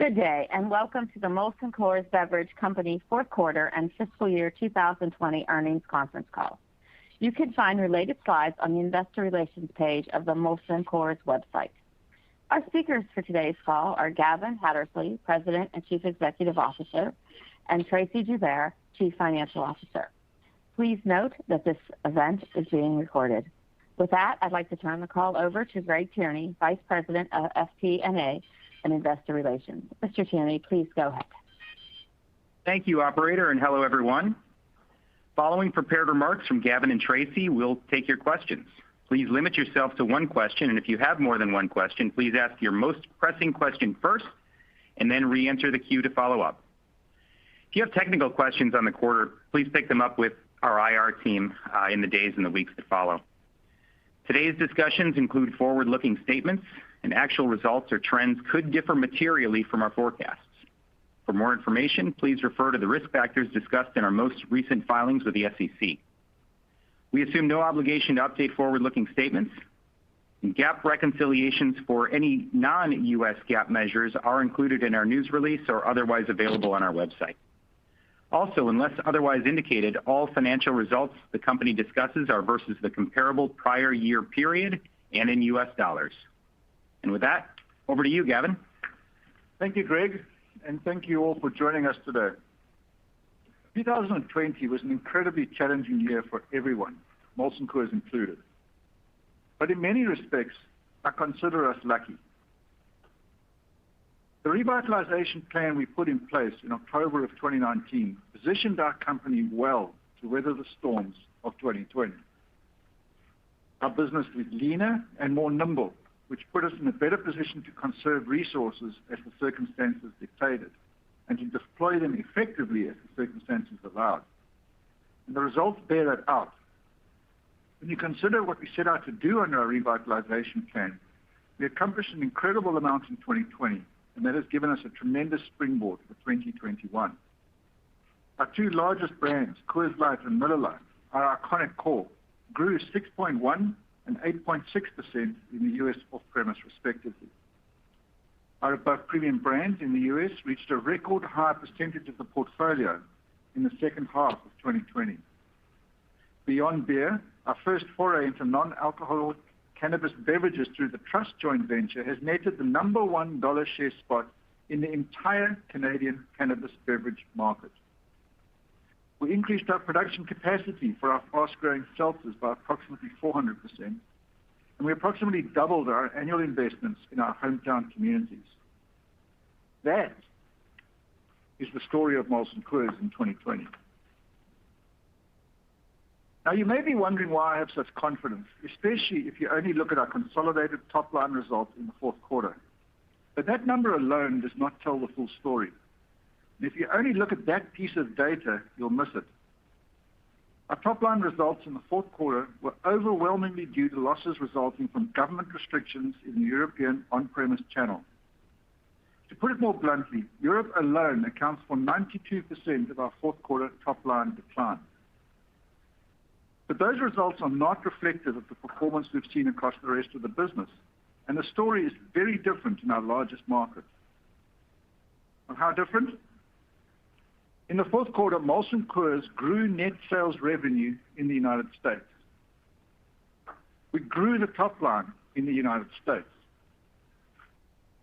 Good day, and welcome to the Molson Coors Beverage Company fourth quarter and fiscal year 2020 earnings conference call. You can find related slides on the investor relations page of the Molson Coors website. Our speakers for today's call are Gavin Hattersley, President and Chief Executive Officer, and Tracey Joubert, Chief Financial Officer. Please note that this event is being recorded. With that, I'd like to turn the call over to Greg Tierney, Vice President of FP&A and Investor Relations. Mr. Tierney, please go ahead. Thank you, operator, and hello, everyone. Following prepared remarks from Gavin and Tracey, we'll take your questions. Please limit yourself to one question, and if you have more than one question, please ask your most pressing question first, and then re-enter the queue to follow up. If you have technical questions on the quarter, please pick them up with our IR team in the days and the weeks that follow. Today's discussions include forward-looking statements, and actual results or trends could differ materially from our forecasts. For more information, please refer to the risk factors discussed in our most recent filings with the SEC. We assume no obligation to update forward-looking statements, and GAAP reconciliations for any non-US GAAP measures are included in our news release or otherwise available on our website. Also, unless otherwise indicated, all financial results the company discusses are versus the comparable prior year period and in US dollars. And with that, over to you, Gavin. Thank you, Greg, and thank you all for joining us today. 2020 was an incredibly challenging year for everyone, Molson Coors included. But in many respects, I consider us lucky. The revitalization plan we put in place in October of 2019 positioned our company well to weather the storms of 2020. Our business was leaner and more nimble, which put us in a better position to conserve resources as the circumstances dictated and to deploy them effectively as the circumstances allowed. And the results bear that out. When you consider what we set out to do under our revitalization plan, we accomplished an incredible amount in 2020, and that has given us a tremendous springboard for 2021. Our two largest brands, Coors Light and Miller Lite, our iconic core, grew 6.1% and 8.6% in the U.S. off-premise respectively. Our above-premium brands in the U.S. reached a record high percentage of the portfolio in the second half of 2020. Beyond beer, our first foray into non-alcoholic cannabis beverages through the Trust joint venture has netted the number one dollar share spot in the entire Canadian cannabis beverage market. We increased our production capacity for our fast-growing seltzers by approximately 400%, and we approximately doubled our annual investments in our hometown communities. That is the story of Molson Coors in 2020. Now, you may be wondering why I have such confidence, especially if you only look at our consolidated top-line results in the fourth quarter. But that number alone does not tell the full story. And if you only look at that piece of data, you'll miss it. Our top-line results in the fourth quarter were overwhelmingly due to losses resulting from government restrictions in the European on-premise channel. To put it more bluntly, Europe alone accounts for 92% of our fourth quarter top-line decline. But those results are not reflective of the performance we've seen across the rest of the business, and the story is very different in our largest market. And how different? In the fourth quarter, Molson Coors grew net sales revenue in the United States. We grew the top line in the United States.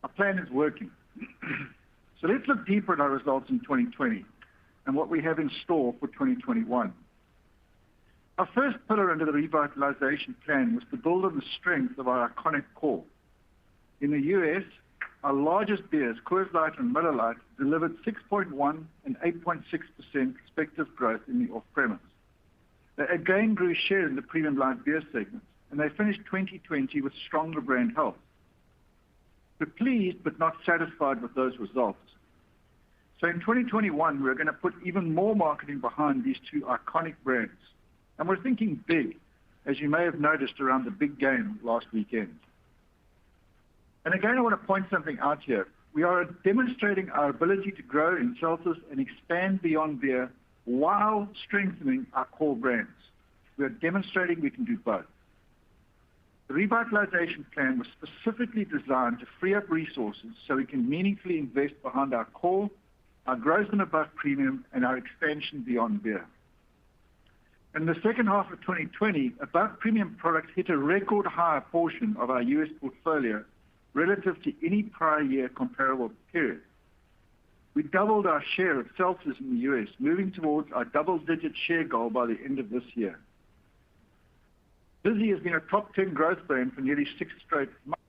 Our plan is working. So let's look deeper at our results in 2020 and what we have in store for 2021. Our first pillar under the revitalization plan was to build on the strength of our iconic core. In the U.S., our largest beers, Coors Light and Miller Lite, delivered 6.1% and 8.6% respective growth in the off-premise. They again grew share in the premium light beer segment, and they finished 2020 with stronger brand health. We're pleased but not satisfied with those results. So in 2021, we're going to put even more marketing behind these two iconic brands. And we're thinking big, as you may have noticed around the big game last weekend. And again, I want to point something out here. We are demonstrating our ability to grow in seltzers and expand beyond beer while strengthening our core brands. We are demonstrating we can do both. The revitalization plan was specifically designed to free up resources so we can meaningfully invest behind our core, our growth and above premium, and our expansion beyond beer. In the second half of 2020, above premium products hit a record high portion of our U.S. portfolio relative to any prior year comparable period. We doubled our share of seltzers in the U.S., moving towards our double-digit share goal by the end of this year. Vizzy has been a top 10 growth brand for nearly 6 straight months.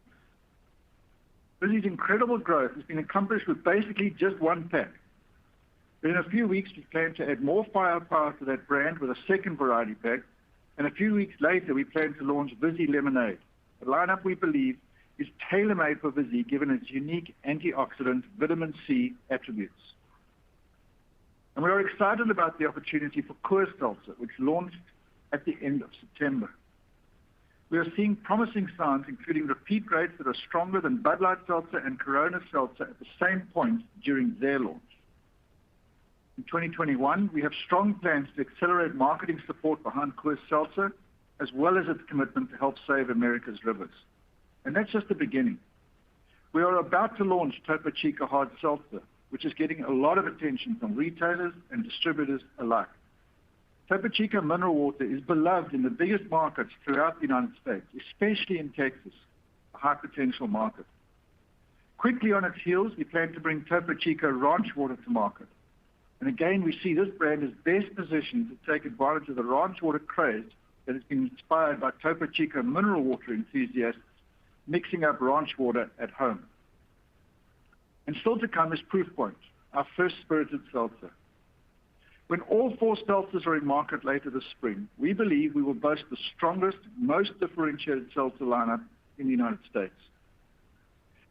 Vizzy's incredible growth has been accomplished with basically just one pack. But in a few weeks, we plan to add more firepower to that brand with a second variety pack, and a few weeks later, we plan to launch Vizzy Lemonade, a lineup we believe is tailor-made for Vizzy given its unique antioxidant vitamin C attributes. And we are excited about the opportunity for Coors Seltzer, which launched at the end of September. We are seeing promising signs, including repeat rates that are stronger than Bud Light Seltzer and Corona Seltzer at the same point during their launch. In 2021, we have strong plans to accelerate marketing support behind Coors Seltzer, as well as its commitment to help save America's rivers. And that's just the beginning. We are about to launch Topo Chico Hard Seltzer, which is getting a lot of attention from retailers and distributors alike. Topo Chico mineral water is beloved in the biggest markets throughout the United States, especially in Texas, a high potential market. Quickly on its heels, we plan to bring Topo Chico Ranch Water to market. And again, we see this brand as best positioned to take advantage of the ranch water craze that has been inspired by Topo Chico mineral water enthusiasts mixing up ranch water at home. And still to come is Proof Point, our first spirited seltzer. When all 4 seltzers are in market later this spring, we believe we will boast the strongest, most differentiated seltzer lineup in the United States.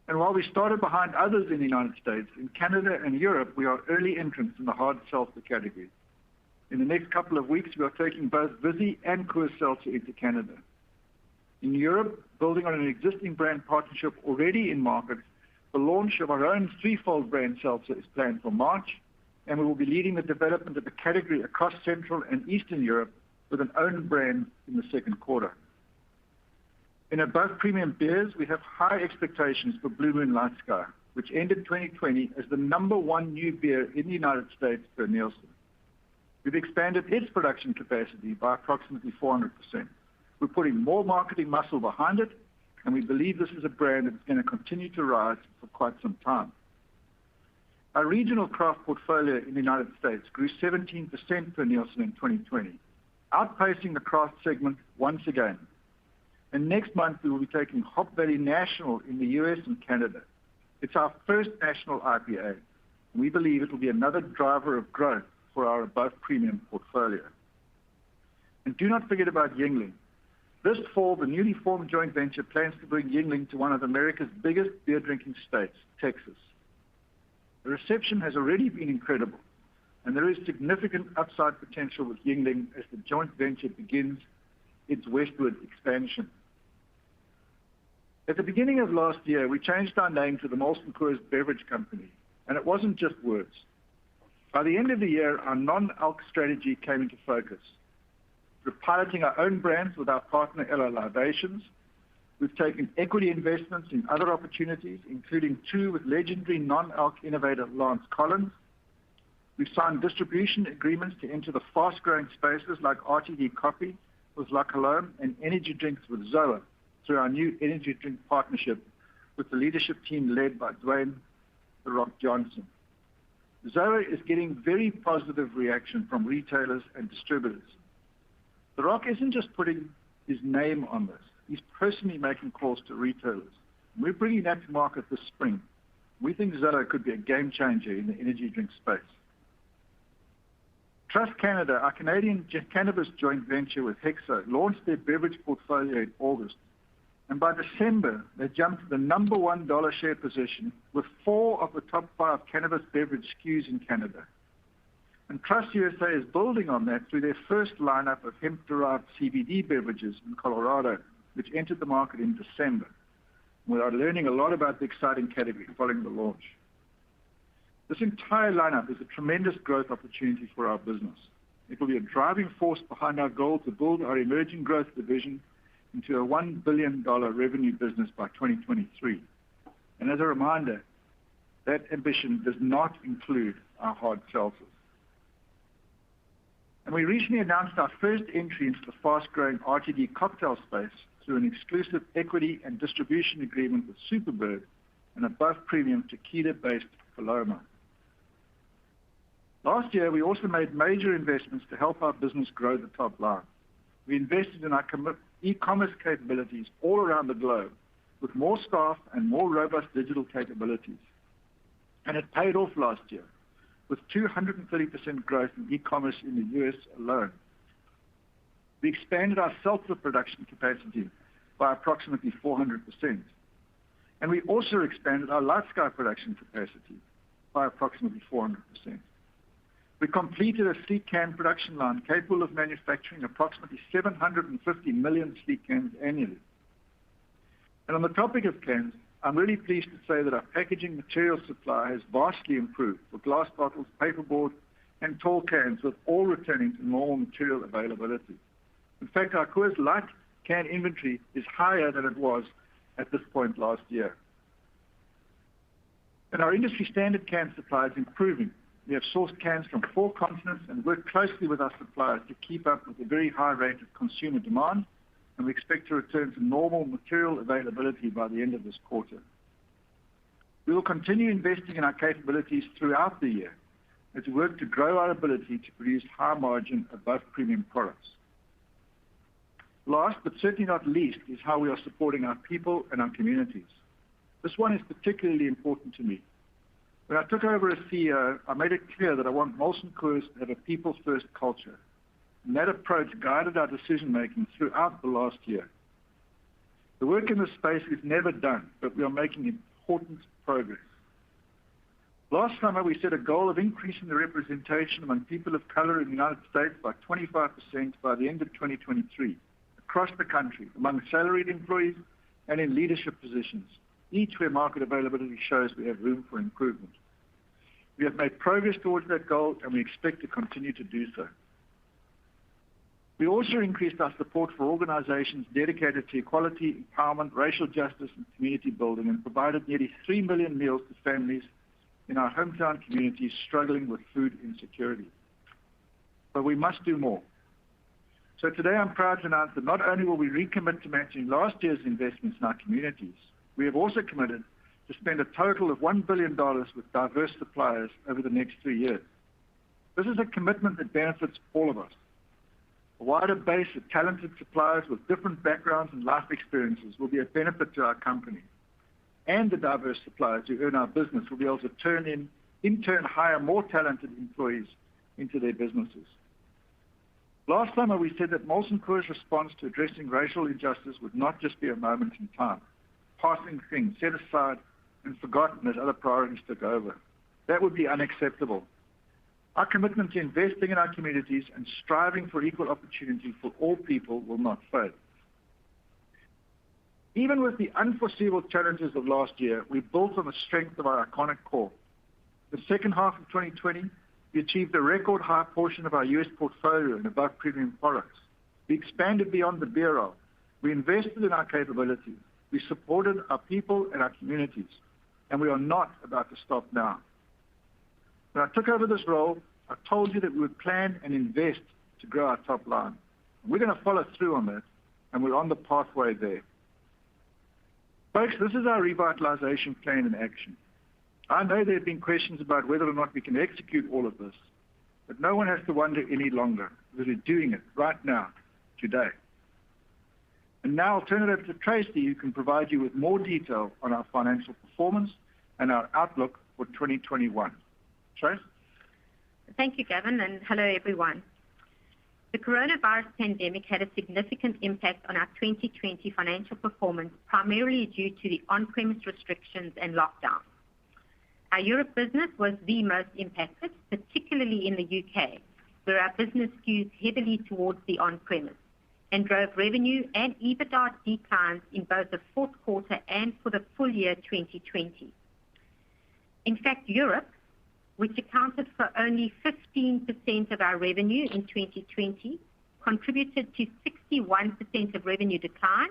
And while we started behind others in the United States, in Canada and Europe, we are early entrants in the hard seltzer category. In the next couple of weeks, we are taking both Vizzy and Coors Seltzer into Canada. In Europe, building on an existing brand partnership already in market, the launch of our own threefold brand seltzer is planned for March, and we will be leading the development of the category across Central and Eastern Europe with an own brand in the second quarter. In above premium beers, we have high expectations for Blue Moon Light Sky, which ended 2020 as the #1 new beer in the United States per Nielsen. We've expanded its production capacity by approximately 400%. We're putting more marketing muscle behind it, and we believe this is a brand that's going to continue to rise for quite some time. Our regional craft portfolio in the United States grew 17% per Nielsen in 2020, outpacing the craft segment once again. And next month, we will be taking Hop Valley national in the US and Canada. It's our first national IPA, and we believe it will be another driver of growth for our above premium portfolio. And do not forget about Yuengling. This fall, the newly formed joint venture plans to bring Yuengling to one of America's biggest beer drinking states, Texas. The reception has already been incredible, and there is significant upside potential with Yuengling as the joint venture begins its westward expansion. At the beginning of last year, we changed our name to the Molson Coors Beverage Company, and it wasn't just words. By the end of the year, our non-alc strategy came into focus. We're piloting our own brands with our partner LA Libations. We've taken equity investments in other opportunities, including 2 with legendary non-alc innovator Lance Collins. We've signed distribution agreements to enter the fast-growing spaces like RTD coffee with La Colombe and energy drinks with ZOA through our new energy drink partnership with the leadership team led by Dwayne "The Rock" Johnson. ZOA is getting very positive reaction from retailers and distributors. The Rock isn't just putting his name on this. He's personally making calls to retailers. And we're bringing that to market this spring. We think ZOA could be a game changer in the energy drink space. Trust Canada, our Canadian cannabis joint venture with Hexo, launched their beverage portfolio in August. And by December, they jumped to the #1 dollar share position with 4 of the top 5 cannabis beverage SKUs in Canada. And Trust USA is building on that through their first lineup of hemp-derived CBD beverages in Colorado, which entered the market in December. We are learning a lot about the exciting category following the launch. This entire lineup is a tremendous growth opportunity for our business. It will be a driving force behind our goal to build our emerging growth division into a $1 billion revenue business by 2023. And as a reminder, that ambition does not include our hard seltzers. And we recently announced our first entry into the fast-growing RTD cocktail space through an exclusive equity and distribution agreement with Superbird, an above-premium tequila-based Paloma. Last year, we also made major investments to help our business grow the top line. We invested in our e-commerce capabilities all around the globe with more staff and more robust digital capabilities. And it paid off last year with 230% growth in e-commerce in the U.S. alone. We expanded our seltzer production capacity by approximately 400%. And we also expanded our Light Sky production capacity by approximately 400%. We completed a sleek can production line capable of manufacturing approximately 750 million sleek cans annually. And on the topic of cans, I'm really pleased to say that our packaging material supply has vastly improved for glass bottles, paperboard, and tall cans, with all returning to normal material availability. In fact, our Coors Light can inventory is higher than it was at this point last year. And our industry standard can supply is improving. We have sourced cans from 4 continents and worked closely with our suppliers to keep up with the very high rate of consumer demand, and we expect to return to normal material availability by the end of this quarter. We will continue investing in our capabilities throughout the year as we work to grow our ability to produce high-margin, above-premium products. Last, but certainly not least, is how we are supporting our people and our communities. This one is particularly important to me. When I took over as CEO, I made it clear that I want Molson Coors to have a people-first culture. And that approach guided our decision-making throughout the last year. The work in this space is never done, but we are making important progress. Last summer, we set a goal of increasing the representation among people of color in the United States by 25% by the end of 2023, across the country, among salaried employees and in leadership positions, each where market availability shows we have room for improvement. We have made progress towards that goal, and we expect to continue to do so. We also increased our support for organizations dedicated to equality, empowerment, racial justice, and community building, and provided nearly 3 million meals to families in our hometown communities struggling with food insecurity. But we must do more. So today I'm proud to announce that not only will we recommit to matching last year's investments in our communities, we have also committed to spend a total of $1 billion with diverse suppliers over the next 3 years. This is a commitment that benefits all of us. A wider base of talented suppliers with different backgrounds and life experiences will be a benefit to our company. And the diverse suppliers who earn our business will be able to in turn hire more talented employees into their businesses. Last summer, we said that Molson Coors' response to addressing racial injustice would not just be a moment in time, passing thing set aside and forgotten as other priorities took over. That would be unacceptable. Our commitment to investing in our communities and striving for equal opportunity for all people will not fade. Even with the unforeseeable challenges of last year, we built on the strength of our iconic core. The second half of 2020, we achieved a record high portion of our U.S. portfolio in above premium products. We expanded beyond the beer aisle. We invested in our capabilities. We supported our people and our communities. And we are not about to stop now. When I took over this role, I told you that we would plan and invest to grow our top line. And we're going to follow through on that, and we're on the pathway there. Folks, this is our revitalization plan in action. I know there have been questions about whether or not we can execute all of this, but no one has to wonder any longer, because we're doing it right now, today. And now I'll turn it over to Tracy, who can provide you with more detail on our financial performance and our outlook for 2021. Trace? Thank you, Gavin, and hello, everyone. The coronavirus pandemic had a significant impact on our 2020 financial performance, primarily due to the on-premise restrictions and lockdowns. Our Europe business was the most impacted, particularly in the UK, where our business skews heavily towards the on-premise and drove revenue and EBITDA declines in both the fourth quarter and for the full year 2020. In fact, Europe, which accounted for only 15% of our revenue in 2020, contributed to 61% of revenue decline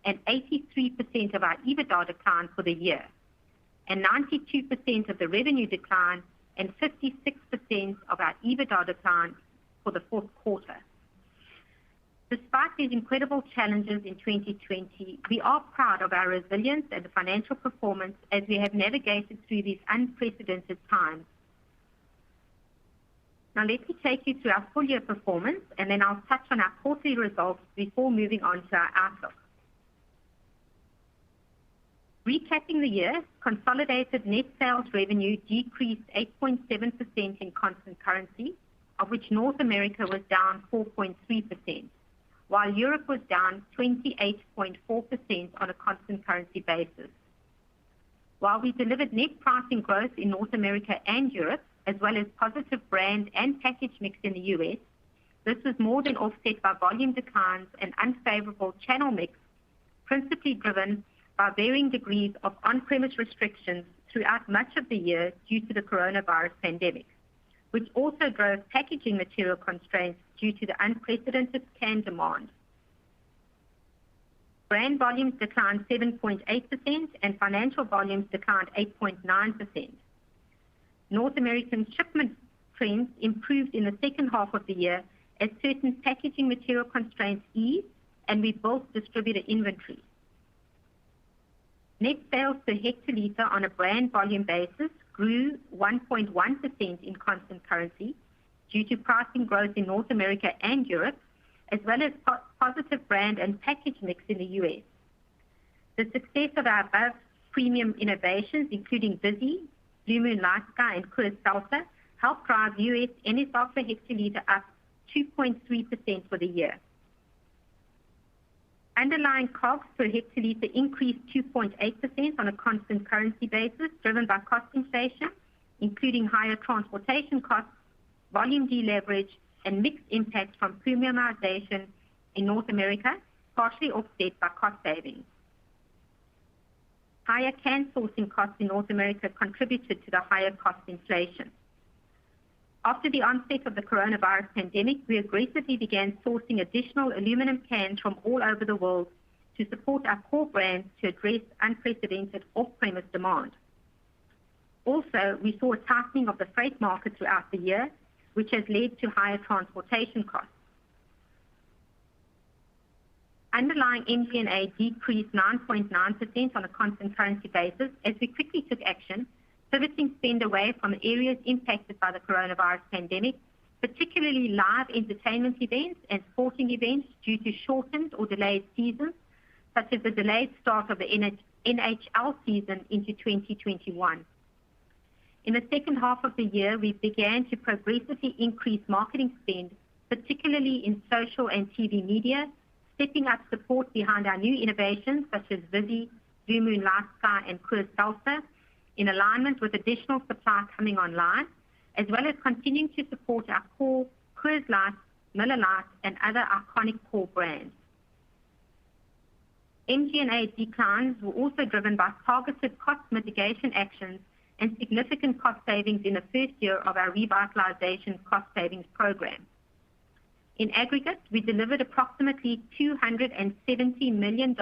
and 83% of our EBITDA decline for the year, and 92% of the revenue decline and 56% of our EBITDA decline for the fourth quarter. Despite these incredible challenges in 2020, we are proud of our resilience and financial performance as we have navigated through these unprecedented times. Now let me take you through our full year performance, and then I'll touch on our quarterly results before moving on to our outlook. Recapping the year, consolidated net sales revenue decreased 8.7% in constant currency, of which North America was down 4.3%, while Europe was down 28.4% on a constant currency basis. While we delivered net pricing growth in North America and Europe, as well as positive brand and package mix in the U.S., this was more than offset by volume declines and unfavorable channel mix, principally driven by varying degrees of on-premise restrictions throughout much of the year due to the coronavirus pandemic, which also drove packaging material constraints due to the unprecedented can demand. Brand volumes declined 7.8% and financial volumes declined 8.9%. North American shipment trends improved in the second half of the year as certain packaging material constraints eased and we built distributor inventory. Net sales per hectoliter on a brand volume basis grew 1.1% in constant currency due to pricing growth in North America and Europe, as well as positive brand and package mix in the U.S. The success of our above premium innovations, including Vizzy, Blue Moon LightSky, and Coors Seltzer, helped drive U.S. NSR per hectoliter up 2.3% for the year. Underlying COGS per hectoliter increased 2.8% on a constant currency basis, driven by cost inflation, including higher transportation costs, volume deleverage, and mixed impacts from premiumization in North America, partially offset by cost savings. Higher can sourcing costs in North America contributed to the higher cost inflation. After the onset of the coronavirus pandemic, we aggressively began sourcing additional aluminum cans from all over the world to support our core brands to address unprecedented off-premise demand. Also, we saw a tightening of the freight market throughout the year, which has led to higher transportation costs. Underlying MG&A decreased 9.9% on a constant currency basis as we quickly took action, pivoting spend away from areas impacted by the coronavirus pandemic, particularly live entertainment events and sporting events due to shortened or delayed seasons, such as the delayed start of the NHL season into 2021. In the second half of the year, we began to progressively increase marketing spend, particularly in social and TV media, stepping up support behind our new innovations such as Vizzy, Blue Moon LightSky, and Coors Seltzer, in alignment with additional supply coming online, as well as continuing to support our core Coors Light, Miller Lite, and other iconic core brands. MG&A declines were also driven by targeted cost mitigation actions and significant cost savings in the first year of our revitalization cost savings program. In aggregate, we delivered approximately $270 million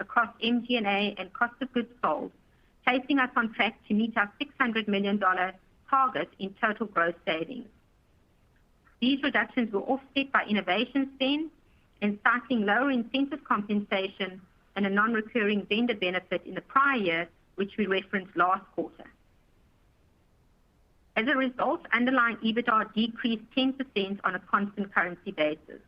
across MG&A and cost of goods sold, placing us on track to meet our $600 million target in total gross savings. These reductions were offset by innovation spend and cycling lower incentive compensation and a non-recurring vendor benefit in the prior year, which we referenced last quarter. As a result, underlying EBITDA decreased 10% on a constant currency basis.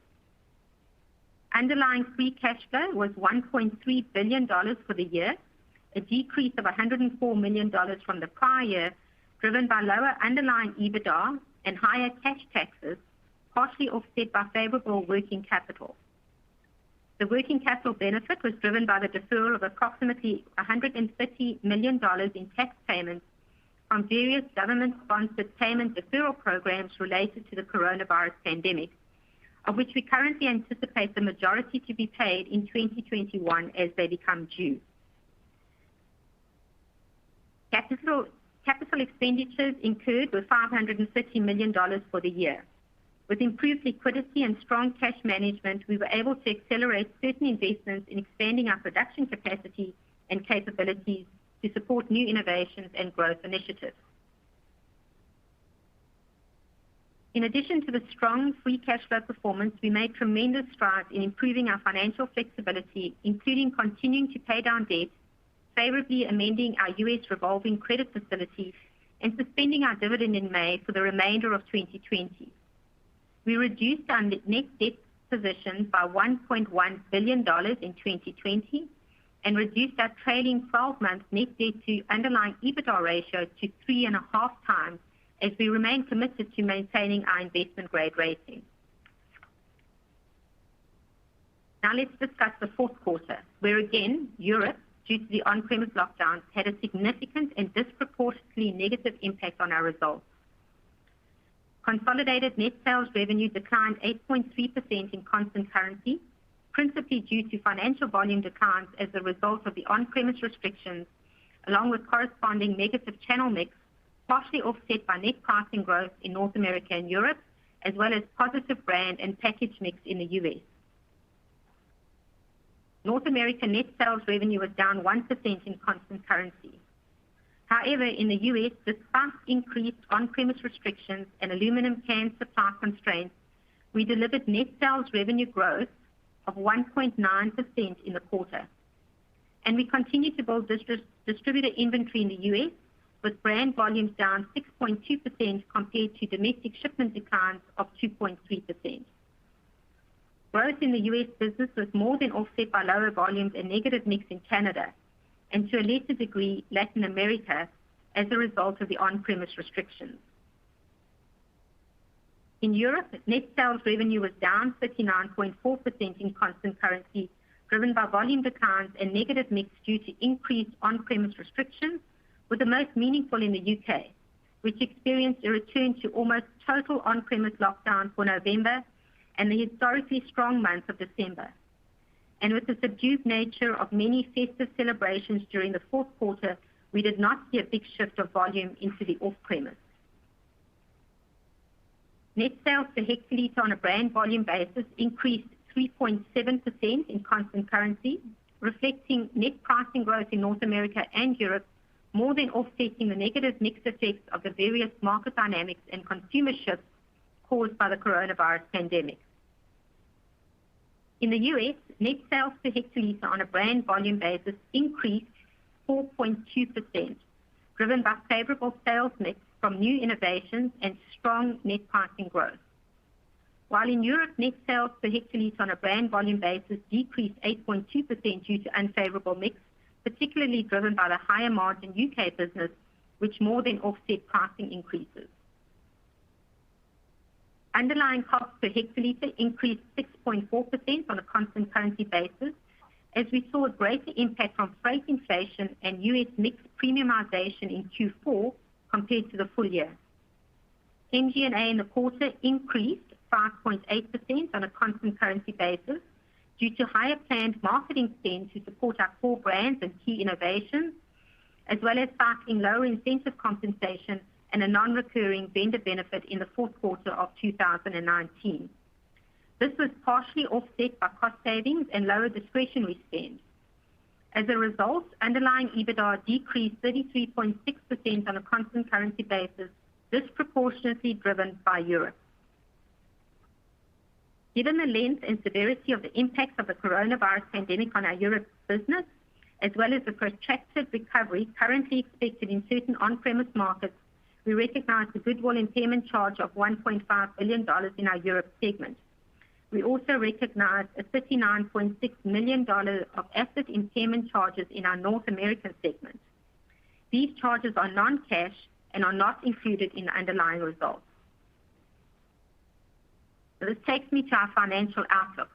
Underlying free cash flow was $1.3 billion for the year, a decrease of $104 million from the prior year, driven by lower underlying EBITDA and higher cash taxes, partially offset by favorable working capital. The working capital benefit was driven by the deferral of approximately $130 million in tax payments from various government-sponsored payment deferral programs related to the coronavirus pandemic, of which we currently anticipate the majority to be paid in 2021 as they become due. Capital expenditures incurred were $530 million for the year. With improved liquidity and strong cash management, we were able to accelerate certain investments in expanding our production capacity and capabilities to support new innovations and growth initiatives. In addition to the strong free cash flow performance, we made tremendous strides in improving our financial flexibility, including continuing to pay down debt, favorably amending our U.S. revolving credit facility, and suspending our dividend in May for the remainder of 2020. We reduced our net debt position by $1.1 billion in 2020 and reduced our trailing 12-month net debt to underlying EBITDA ratio to 3.5 times, as we remain committed to maintaining our investment grade rating. Now let's discuss the fourth quarter, where again, Europe, due to the on-premise lockdowns, had a significant and disproportionately negative impact on our results. Consolidated net sales revenue declined 8.3% in constant currency, principally due to financial volume declines as a result of the on-premise restrictions, along with corresponding negative channel mix, partially offset by net pricing growth in North America and Europe, as well as positive brand and package mix in the U.S. North American net sales revenue was down 1% in constant currency. However, in the U.S., despite increased on-premise restrictions and aluminum can supply constraints, we delivered net sales revenue growth of 1.9% in the quarter. And we continue to build distributor inventory in the U.S., with brand volumes down 6.2% compared to domestic shipment declines of 2.3%. Growth in the U.S. business was more than offset by lower volumes and negative mix in Canada, and to a lesser degree, Latin America, as a result of the on-premise restrictions. In Europe, net sales revenue was down 39.4% in constant currency, driven by volume declines and negative mix due to increased on-premise restrictions, with the most meaningful in the UK, which experienced a return to almost total on-premise lockdown for November and the historically strong month of December. And with the subdued nature of many festive celebrations during the fourth quarter, we did not see a big shift of volume into the off-premise. Net sales per hectoliter on a brand volume basis increased 3.7% in constant currency, reflecting net pricing growth in North America and Europe, more than offsetting the negative mix effects of the various market dynamics and consumer shifts caused by the coronavirus pandemic. In the U.S., net sales per hectoliter on a brand volume basis increased 4.2%, driven by favorable sales mix from new innovations and strong net pricing growth. While in Europe, net sales per hectoliter on a brand volume basis decreased 8.2% due to unfavorable mix, particularly driven by the higher margin UK business, which more than offset pricing increases. Underlying costs per hectoliter increased 6.4% on a constant currency basis, as we saw a greater impact from freight inflation and US mix premiumization in Q4 compared to the full year. MG&A in the quarter increased 5.8% on a constant currency basis due to higher planned marketing spend to support our core brands and key innovations, as well as cycling lower incentive compensation and a non-recurring vendor benefit in the fourth quarter of 2019. This was partially offset by cost savings and lower discretionary spend. As a result, underlying EBITDA decreased 33.6% on a constant currency basis, disproportionately driven by Europe. Given the length and severity of the impacts of the coronavirus pandemic on our Europe business, as well as the protracted recovery currently expected in certain on-premise markets, we recognize the goodwill impairment charge of $1.5 billion in our Europe segment. We also recognize a $39.6 million of asset impairment charges in our North American segment. These charges are non-cash and are not included in the underlying results. This takes me to our financial outlook.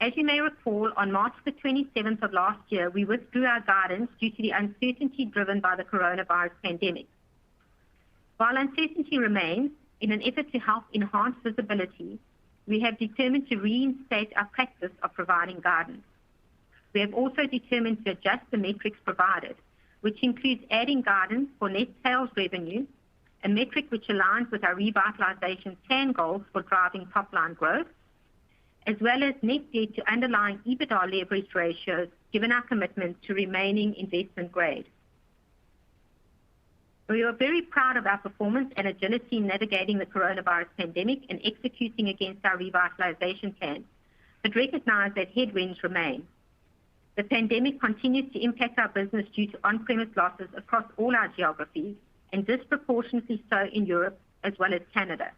As you may recall, on March the 27th of last year, we withdrew our guidance due to the uncertainty driven by the coronavirus pandemic. While uncertainty remains, in an effort to help enhance visibility, we have determined to reinstate our practice of providing guidance. We have also determined to adjust the metrics provided, which includes adding guidance for net sales revenue, a metric which aligns with our revitalization plan goals for driving top-line growth, as well as net debt to underlying EBITDA leverage ratios, given our commitment to remaining investment grade. We are very proud of our performance and agility in navigating the coronavirus pandemic and executing against our revitalization plan, but recognize that headwinds remain. The pandemic continues to impact our business due to on-premise losses across all our geographies, and disproportionately so in Europe as well as Canada.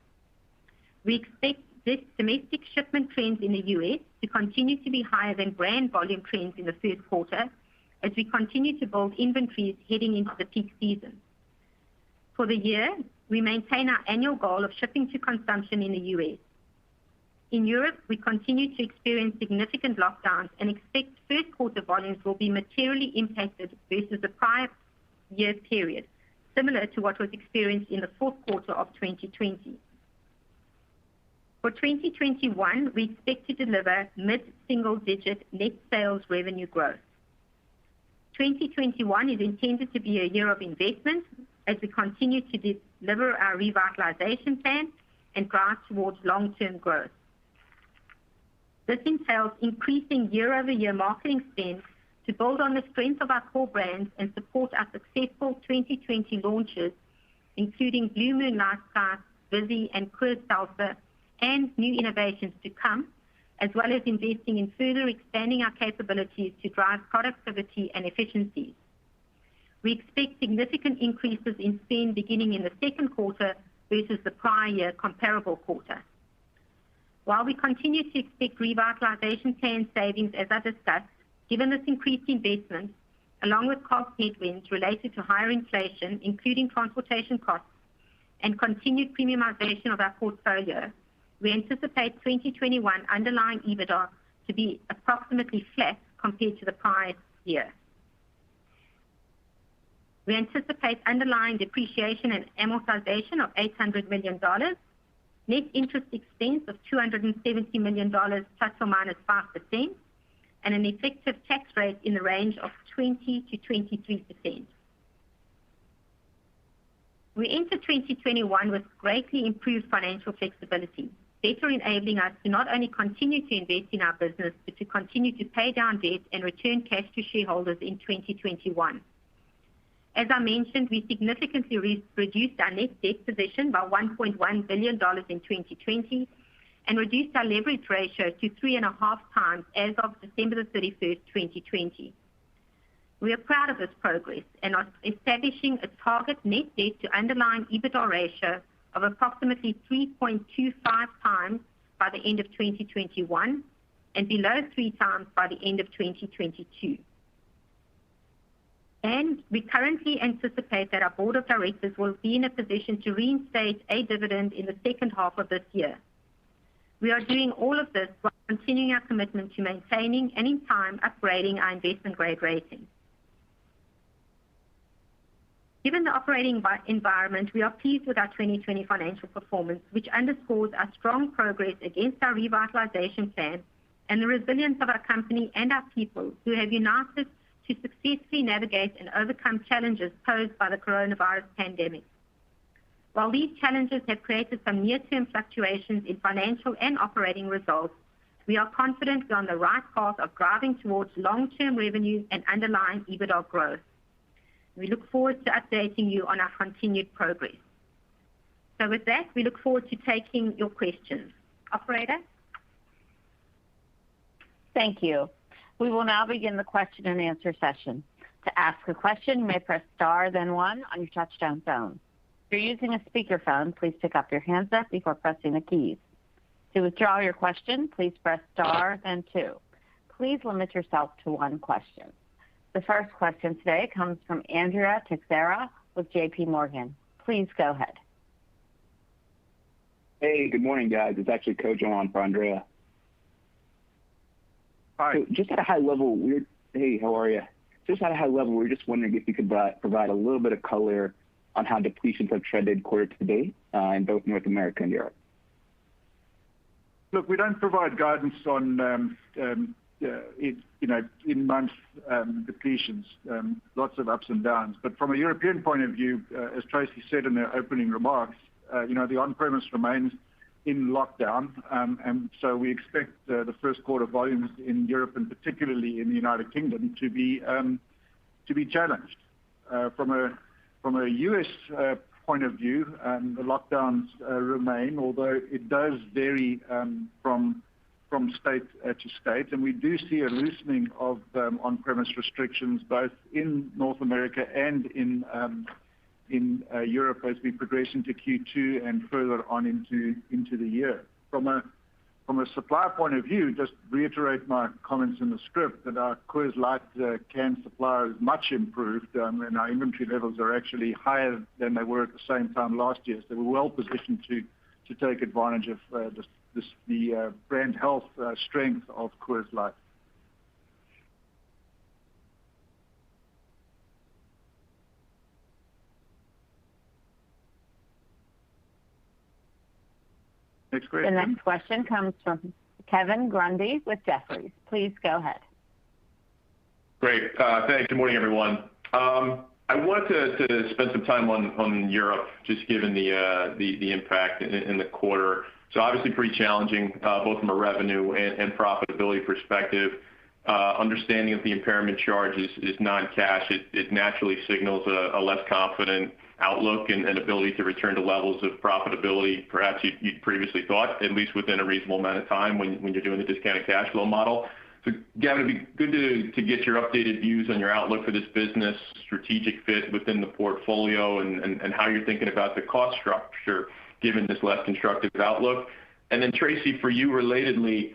We expect this domestic shipment trends in the U.S. to continue to be higher than brand volume trends in the first quarter as we continue to build inventories heading into the peak season. For the year, we maintain our annual goal of shipping to consumption in the U.S. In Europe, we continue to experience significant lockdowns and expect first quarter volumes will be materially impacted versus the prior year period, similar to what was experienced in the fourth quarter of 2020. For 2021, we expect to deliver mid-single-digit net sales revenue growth. 2021 is intended to be a year of investment as we continue to deliver our revitalization plan and drive towards long-term growth. This entails increasing year-over-year marketing spend to build on the strength of our core brands and support our successful 2020 launches, including Blue Moon LightSky, Vizzy, and Coors Seltzer, and new innovations to come, as well as investing in further expanding our capabilities to drive productivity and efficiencies. We expect significant increases in spend beginning in the second quarter versus the prior year comparable quarter. While we continue to expect revitalization plan savings, as I discussed, given this increased investment, along with cost headwinds related to higher inflation, including transportation costs, and continued premiumization of our portfolio, we anticipate 2021 underlying EBITDA to be approximately flat compared to the prior year. We anticipate underlying depreciation and amortization of $800 million, net interest expense of $270 million plus or minus 5%, and an effective tax rate in the range of 20 to 23%. We enter 2021 with greatly improved financial flexibility, better enabling us to not only continue to invest in our business, but to continue to pay down debt and return cash to shareholders in 2021. As I mentioned, we significantly reduced our net debt position by $1.1 billion in 2020 and reduced our leverage ratio to 3.5 times as of December 31st, 2020. We are proud of this progress and are establishing a target net debt to underlying EBITDA ratio of approximately 3.25 times by the end of 2021 and below 3 times by the end of 2022. And we currently anticipate that our board of directors will be in a position to reinstate a dividend in the second half of this year. We are doing all of this while continuing our commitment to maintaining and in time upgrading our investment grade rating. Given the operating environment, we are pleased with our 2020 financial performance, which underscores our strong progress against our revitalization plan and the resilience of our company and our people who have united to successfully navigate and overcome challenges posed by the coronavirus pandemic. While these challenges have created some near-term fluctuations in financial and operating results, we are confident we're on the right path of driving towards long-term revenue and underlying EBITDA growth. We look forward to updating you on our continued progress. So with that, we look forward to taking your questions. Operator? Thank you. We will now begin the question and answer session. To ask a question, you may press star, then 1 on your touchtone phone. If you're using a speakerphone, please pick up your handset before pressing the keys. To withdraw your question, please press star, then 2. Please limit yourself to 1 question. The first question today comes from Andrea Teixeira with JP Morgan. Please go ahead. Hey, good morning, guys. It's actually Kojo on for Andrea. Hi. So just at a high level, hey, how are you? Just at a high level, we're just wondering if you could provide a little bit of color on how depletions have trended quarter to date in both North America and Europe. Look, we don't provide guidance on in-month depletions, lots of ups and downs. But from a European point of view, as Tracy said in her opening remarks, the on-premise remains in lockdown, and so we expect the first quarter volumes in Europe and particularly in the United Kingdom to be challenged. From a U.S. point of view, the lockdowns remain, although it does vary from state to state, and we do see a loosening of on-premise restrictions both in North America and in Europe as we progress into Q2 and further on into the year. From a supply point of view, just reiterate my comments in the script that our Coors Light can supply is much improved, and our inventory levels are actually higher than they were at the same time last year. So we're well positioned to take advantage of the brand health strength of Coors Light. Next question. The next question comes from Kevin Grundy with Jefferies. Please go ahead. Great. Thanks. Good morning, everyone. I wanted to spend some time on Europe, just given the impact in the quarter. So obviously pretty challenging, both from a revenue and profitability perspective. Understanding that the impairment charge is non-cash, it naturally signals a less confident outlook and ability to return to levels of profitability perhaps you'd previously thought, at least within a reasonable amount of time when you're doing the discounted cash flow model. So Gavin, it'd be good to get your updated views on your outlook for this business, strategic fit within the portfolio, and how you're thinking about the cost structure given this less constructive outlook. And then Tracy, for you relatedly,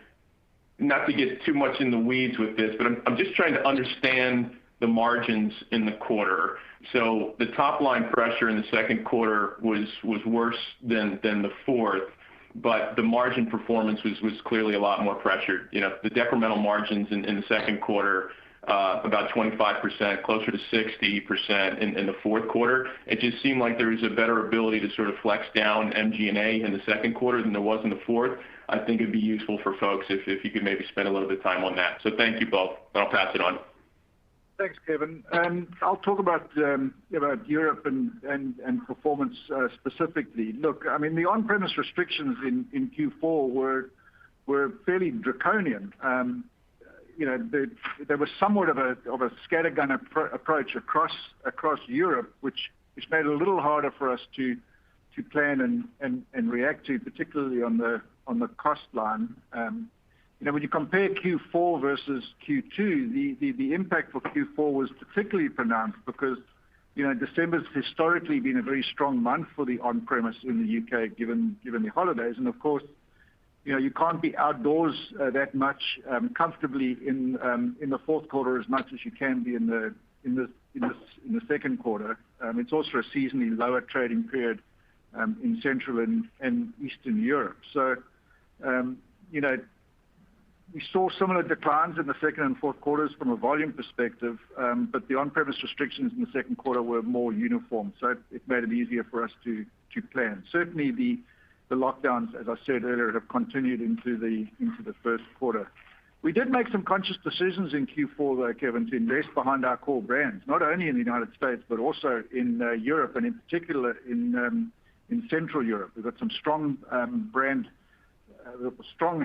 not to get too much in the weeds with this, but I'm just trying to understand the margins in the quarter. So the top line pressure in the second quarter was worse than the fourth, but the margin performance was clearly a lot more pressured. The decremental margins in the second quarter, about 25%, closer to 60% in the fourth quarter. It just seemed like there was a better ability to sort of flex down MG&A in the second quarter than there was in the fourth. I think it'd be useful for folks if you could maybe spend a little bit of time on that. So thank you both, and I'll pass it on. Thanks, Kevin. I'll talk about Europe and performance specifically. Look, I mean, the on-premise restrictions in Q4 were fairly draconian. There was somewhat of a scattergun approach across Europe, which made it a little harder for us to plan and react to, particularly on the cost line. When you compare Q4 versus Q2, the impact for Q4 was particularly pronounced because December's historically been a very strong month for the on-premise in the UK, given the holidays, and of course, you can't be outdoors that much comfortably in the fourth quarter as much as you can be in the second quarter. It's also a seasonally lower trading period in Central and Eastern Europe. So, we saw similar declines in the second and fourth quarters from a volume perspective, but the on-premise restrictions in the second quarter were more uniform, so it made it easier for us to plan. Certainly, the lockdowns, as I said earlier, have continued into the first quarter. We did make some conscious decisions in Q4, though, Kevin, to invest behind our core brands, not only in the United States but also in Europe, and in particular in Central Europe. We've got some strong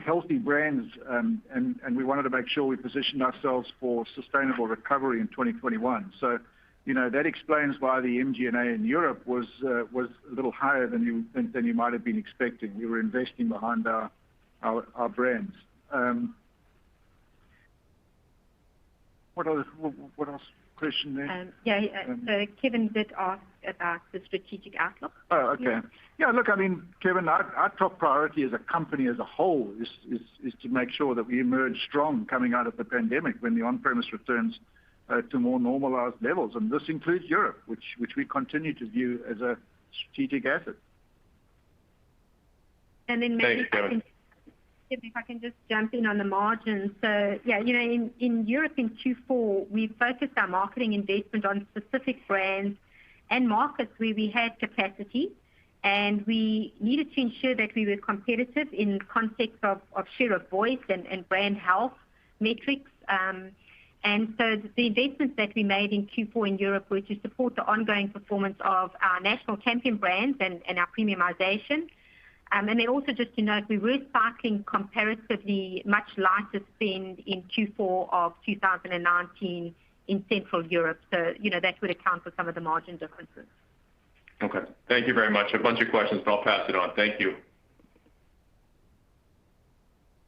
healthy brands, and we wanted to make sure we positioned ourselves for sustainable recovery in 2021. So, that explains why the MG&A in Europe was a little higher than you might have been expecting. We were investing behind our brands. What else? Question there? So Kevin did ask about the strategic outlook. Oh, okay. Yeah, look, I mean, Kevin, our top priority as a company as a whole is to make sure that we emerge strong coming out of the pandemic when the on-premise returns to more normalized levels, and this includes Europe, which we continue to view as a strategic asset. And then maybe Thanks, if I can just jump in on the margins. So, in Europe in Q4, we focused our marketing investment on specific brands and markets where we had capacity, and we needed to ensure that we were competitive in context of share of voice and brand health metrics. And so the investments that we made in Q4 in Europe were to support the ongoing performance of our national champion brands and our premiumization. And then also just to note, we were cycling comparatively much lighter spend in Q4 of 2019 in Central Europe. So, that would account for some of the margin differences. Okay. Thank you very much. A bunch of questions, but I'll pass it on. Thank you.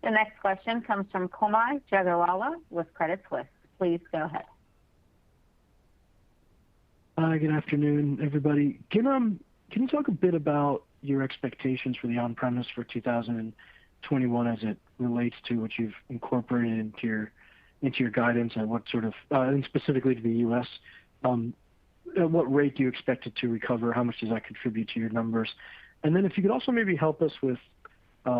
The next question comes from Kaumil Gajrawala with Credit Suisse. Please go ahead. Hi, good afternoon, everybody. Can you talk a bit about your expectations for the on-premise for 2021 as it relates to what you've incorporated into your guidance and what sort of, and specifically to the U.S., at what rate do you expect it to recover? How much does that contribute to your numbers? And then if you could also maybe help us with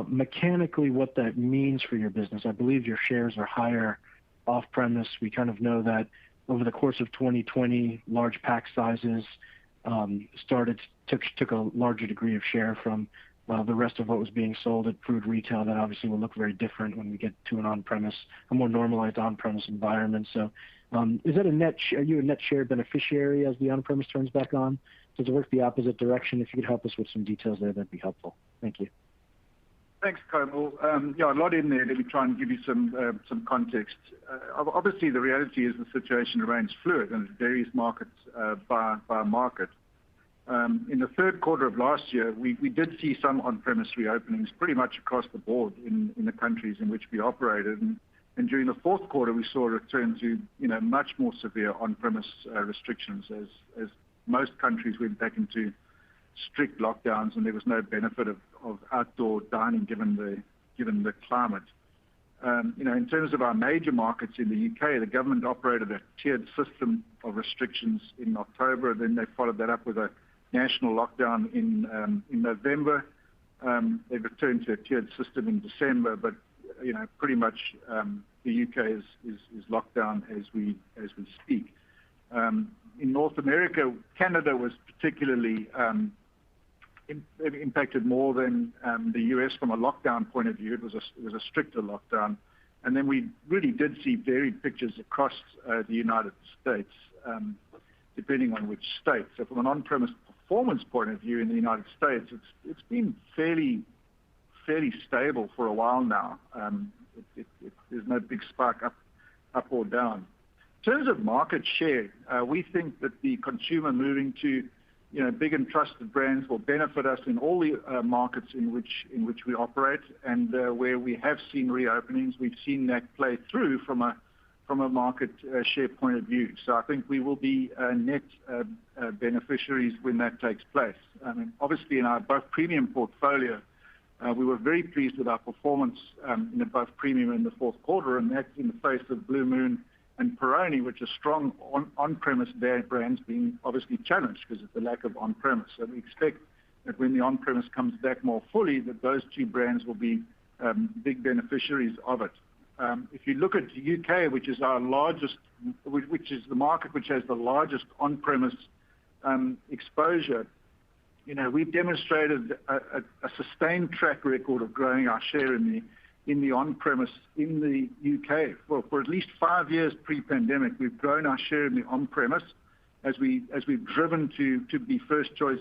mechanically what that means for your business. I believe your shares are higher off-premise. We kind of know that over the course of 2020, large pack sizes took a larger degree of share from the rest of what was being sold at food retail. That obviously will look very different when we get to an on-premise, a more normalized on-premise environment. So is that are you a net share beneficiary as the on-premise turns back on? Does it work the opposite direction? If you could help us with some details there, that'd be helpful. Thank you. Thanks, Kaumil. A lot in there. Let me try and give you some context. Obviously, the reality is the situation remains fluid and it varies market by market. In the third quarter of last year, we did see some on-premise reopenings pretty much across the board in the countries in which we operated. And during the fourth quarter, we saw a return to much more severe on-premise restrictions as most countries went back into strict lockdowns, and there was no benefit of outdoor dining given the climate. In terms of our major markets in the UK, the government operated a tiered system of restrictions in October. Then they followed that up with a national lockdown in November. They returned to a tiered system in December, but pretty much the UK is locked down as we speak. In North America, Canada was particularly impacted more than the US from a lockdown point of view. It was a stricter lockdown, and then we really did see varied pictures across the United States, depending on which state. So from an on-premise performance point of view in the United States, it's been fairly stable for a while now. There's no big spike up or down. In terms of market share, we think that the consumer moving to big and trusted brands will benefit us in all the markets in which we operate, and where we have seen reopenings, we've seen that play through from a market share point of view. So I think we will be net beneficiaries when that takes place. I mean, obviously in our above premium portfolio, we were very pleased with our performance in above premium in the fourth quarter, and that's in the face of Blue Moon and Peroni, which are strong on-premise brands, being obviously challenged because of the lack of on-premise. So we expect that when the on-premise comes back more fully, that those two brands will be big beneficiaries of it. If you look at the UK, which is our largest, which is the market which has the largest on-premise exposure, we've demonstrated a sustained track record of growing our share in the on-premise in the UK. For at least 5 years pre-pandemic, we've grown our share in the on-premise as we've driven to be first choice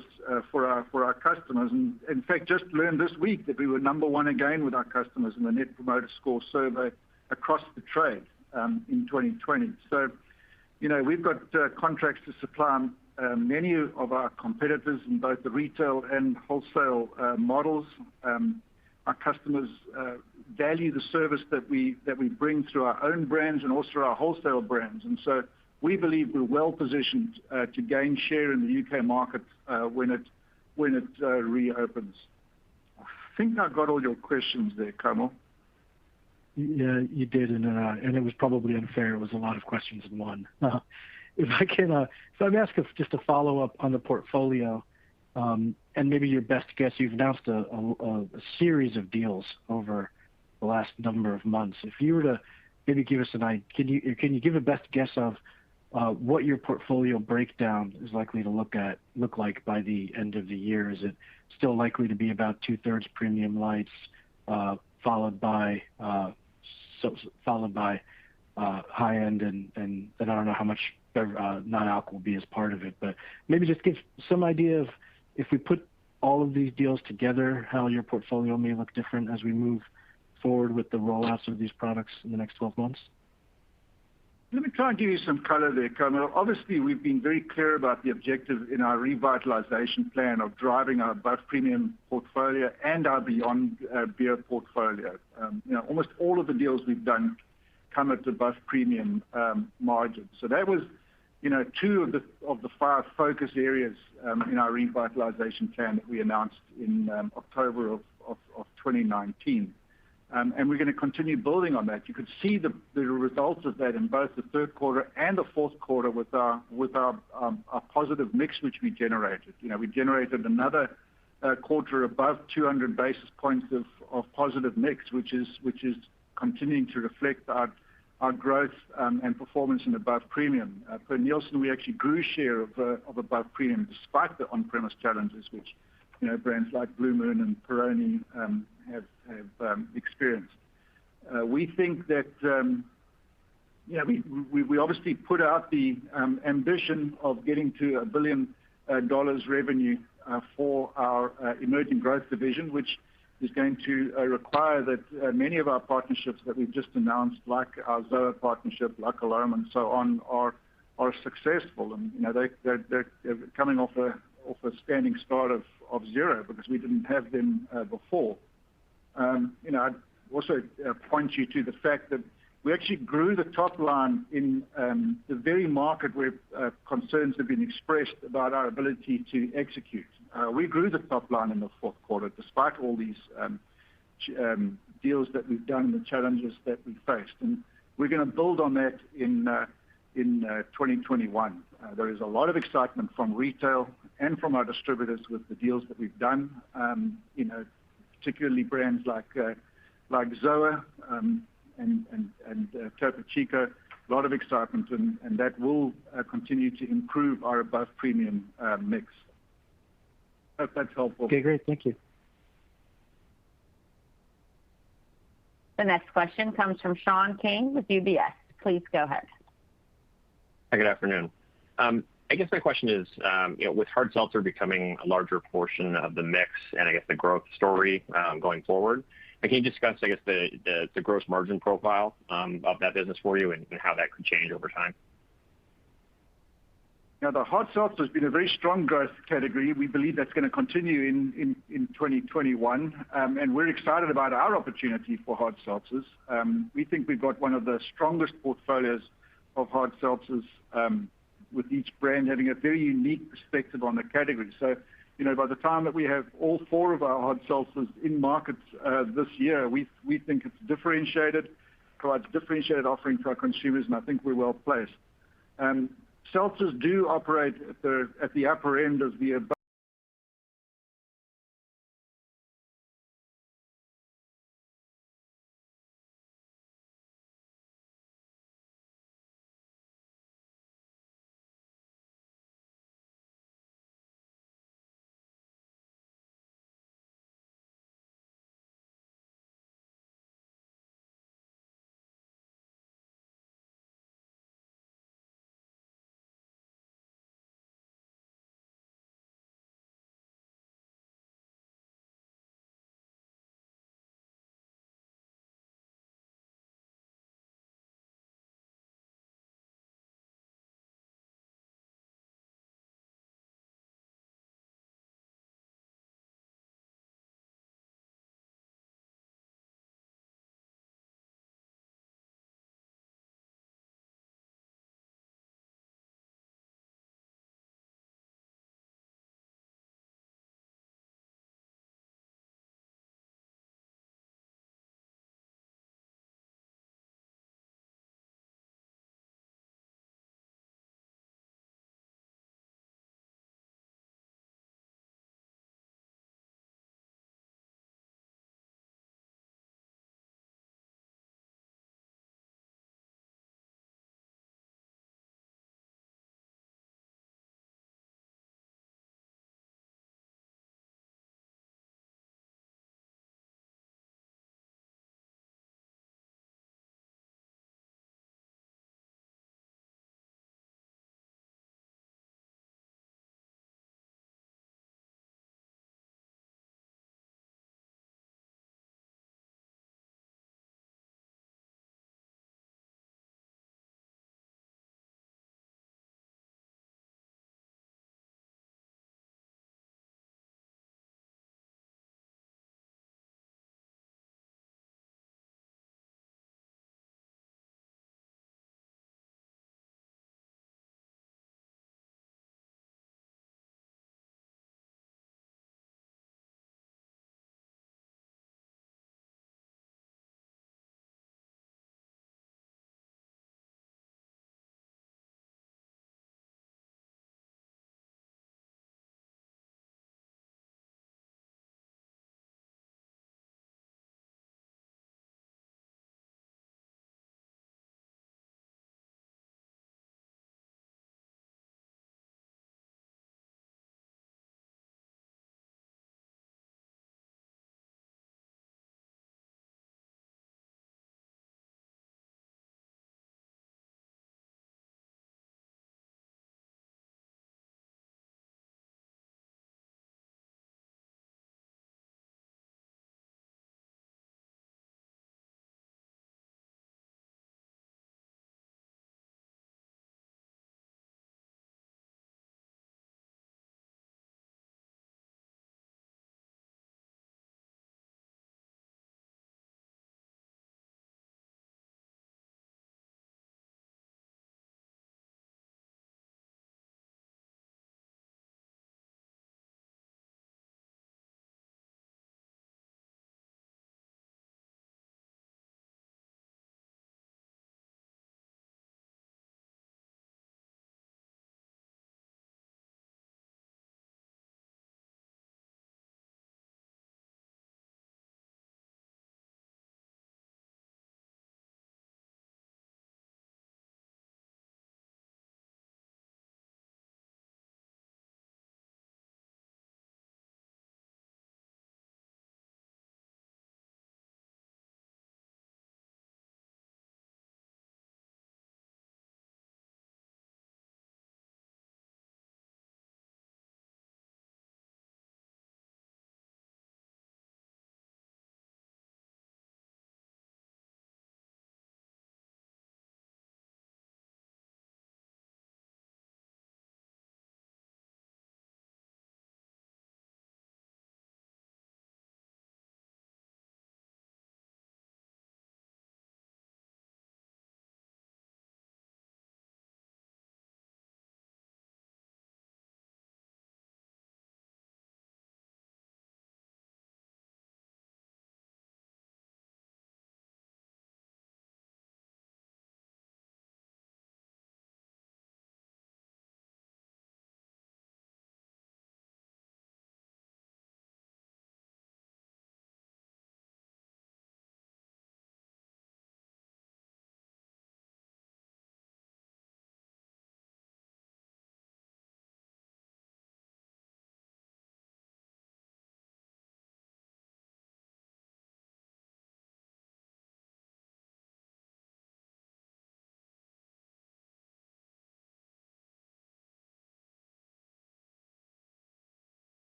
for our customers. And in fact, just learned this week that we were number one again with our customers in the Net Promoter Score survey across the trade in 2020. So, we've got contracts to supply many of our competitors in both the retail and wholesale models. Our customers value the service that we bring through our own brands and also our wholesale brands. And so we believe we're well positioned to gain share in the UK market when it reopens. I think I got all your questions there, Kaumil. Yeah, you did, and it was probably unfair. It was a lot of questions in one. If I may ask just a follow-up on the portfolio, and maybe your best guess. You've announced a series of deals over the last number of months. If you were to maybe give us an idea, can you give a best guess of what your portfolio breakdown is likely to look like by the end of the year? Is it still likely to be about 2/3 premium lights, followed by followed by high end, and then I don't know how much non-alc will be as part of it. But maybe just give some idea of, if we put all of these deals together, how your portfolio may look different as we move forward with the rollouts of these products in the next 12 months. Let me try and give you some color there, Kaumil. Obviously, we've been very clear about the objective in our revitalization plan of driving our above premium portfolio and our beyond beer portfolio. Almost all of the deals we've done come at above premium margins. So that was, two of the 5 focus areas in our revitalization plan that we announced in October of 2019. And we're going to continue building on that. You could see the results of that in both the third quarter and the fourth quarter with our positive mix which we generated. We generated another quarter above 200 basis points of positive mix, which is continuing to reflect our growth and performance in above premium. Per Nielsen, we actually grew share of above premium despite the on-premise challenges, which brands like Blue Moon and Peroni have experienced. We think that we obviously put out the ambition of getting to $1 billion revenue for our emerging growth division, which is going to require that many of our partnerships that we've just announced, like our ZOA partnership, like Alarm and so on, are successful. And they're coming off a standing start of zero because we didn't have them before. I'd also point you to the fact that we actually grew the top line in the very market where concerns have been expressed about our ability to execute. We grew the top line in the fourth quarter despite all these deals that we've done and the challenges that we faced. And we're going to build on that in 2021. There is a lot of excitement from retail and from our distributors with the deals that we've done. Particularly brands like ZOA and Topo Chico. A lot of excitement, and that will continue to improve our above premium mix. Hope that's helpful. Okay, great. Thank you. The next question comes from Sean King with UBS. Please go ahead. Hi, good afternoon. I guess my question is, with hard seltzer becoming a larger portion of the mix and I guess the growth story going forward, can you discuss, I guess, the gross margin profile of that business for you and how that could change over time? The hard seltzer has been a very strong growth category. We believe that's going to continue in 2021, and we're excited about our opportunity for hard seltzers. We think we've got one of the strongest portfolios of hard seltzers, with each brand having a very unique perspective on the category. So, by the time that we have all 4 of our hard seltzers in markets this year, we think it's differentiated, provides differentiated offering to our consumers, and I think we're well placed. Seltzers do operate at the upper end of the